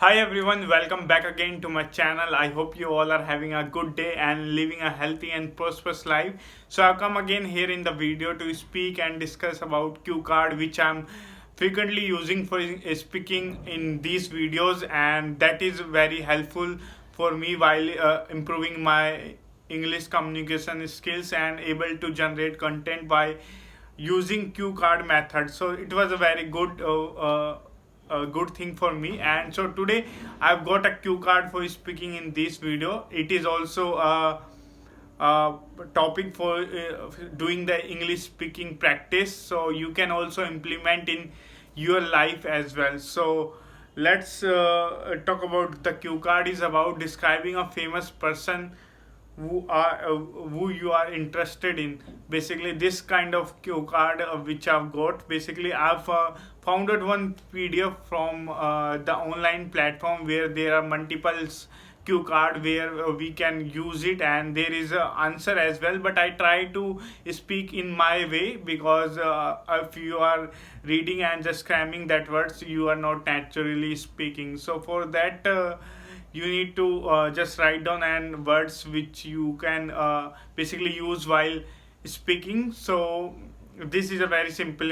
Hi everyone, welcome back again to my channel. I hope you all are having a good day and living a healthy and prosperous life. So I've come again here in the video to speak and discuss about cue card, which I'm frequently using for speaking in these videos, and that is very helpful for me while improving my English communication skills and able to generate content by using cue card method. So it was a very good thing for me, and so today I've got a cue card for speaking in this video. It is also a topic for doing the English speaking practice, so you can also implement in your life as well. So let's talk about the cue card. Is about describing a famous person who you are interested in. Basically this kind of cue card which I've got, basically I've founded one PDF from the online platform where there are multiples cue card where we can use it, and there is a answer as well, but I try to speak in my way because if you are reading and just cramming that words, you are not naturally speaking. So for that you need to just write down and words which you can basically use while speaking. So this is a very simple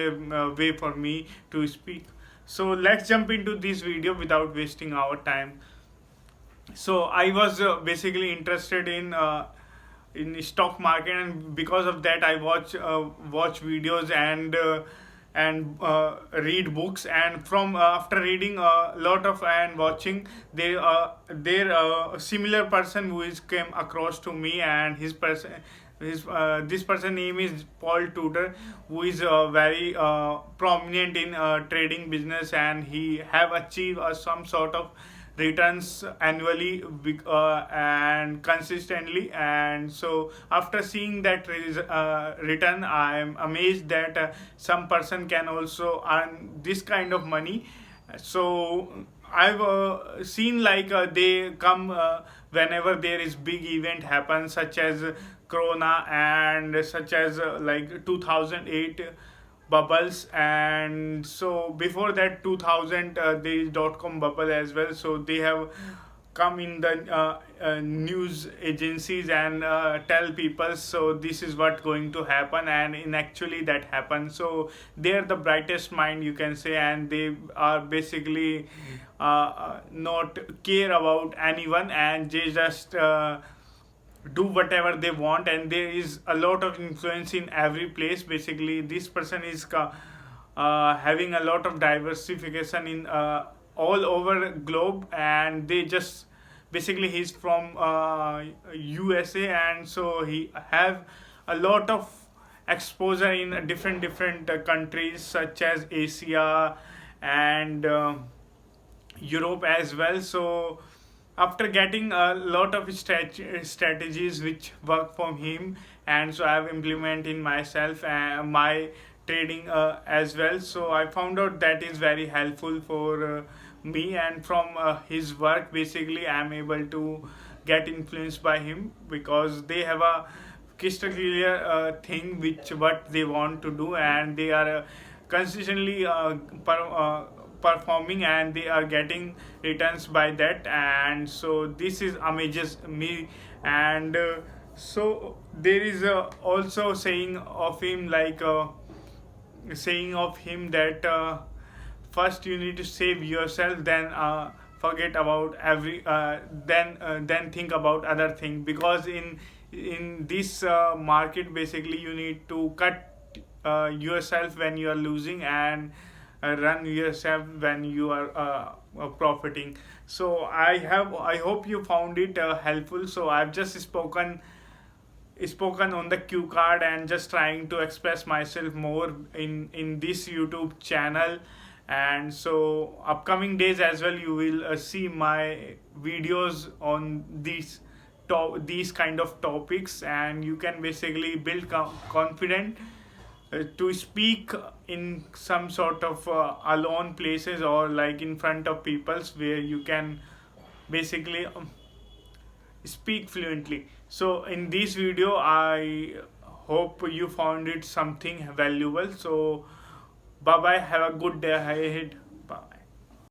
way for me to speak. So let's jump into this video without wasting our time. So I was basically interested in stock market, and because of that I watch videos and read books, and from after reading a lot of and watching, there similar person who is came across to me, and his this person name is Paul Tudor, who is very prominent in trading business, and he have achieved some sort of returns annually and consistently. And so after seeing that return, I am amazed that some person can also earn this kind of money. So I've seen like they come whenever there is big event happens, such as corona, and such as like 2008 bubbles, and so before that 2000 there is dot-com bubble as well. So they have come in the news agencies and tell people, so this is what going to happen, and in actually that happens. So they are the brightest mind, you can say, and they are basically not care about anyone, and they just do whatever they want, and there is a lot of influence in every place. Basically this person is having a lot of diversification in all over globe, and they just basically he's from USA, and so he have a lot of exposure in different countries such as Asia and Europe as well. So after getting a lot of strategies which work for him, and so I've implemented myself and my trading as well. So I found out that is very helpful for me, and from his work basically I'm able to get influenced by him, because they have a crystal clear thing which what they want to do, and they are consistently performing, and they are getting returns by that. And so this is amazes me. And so there is also saying of him, like saying of him that first you need to save yourself, then forget about every then think about other thing, because in this market basically you need to cut yourself when you are losing, and run yourself when you are profiting. So I hope you found it helpful. So I've just spoken on the cue card and just trying to express myself more in this YouTube channel. And so upcoming days as well, you will see my videos on these kind of topics, and you can basically build confident to speak in some sort of alone places, or like in front of peoples, where you can basically speak fluently. So in this video I hope you found it something valuable. So bye bye, have a good day ahead.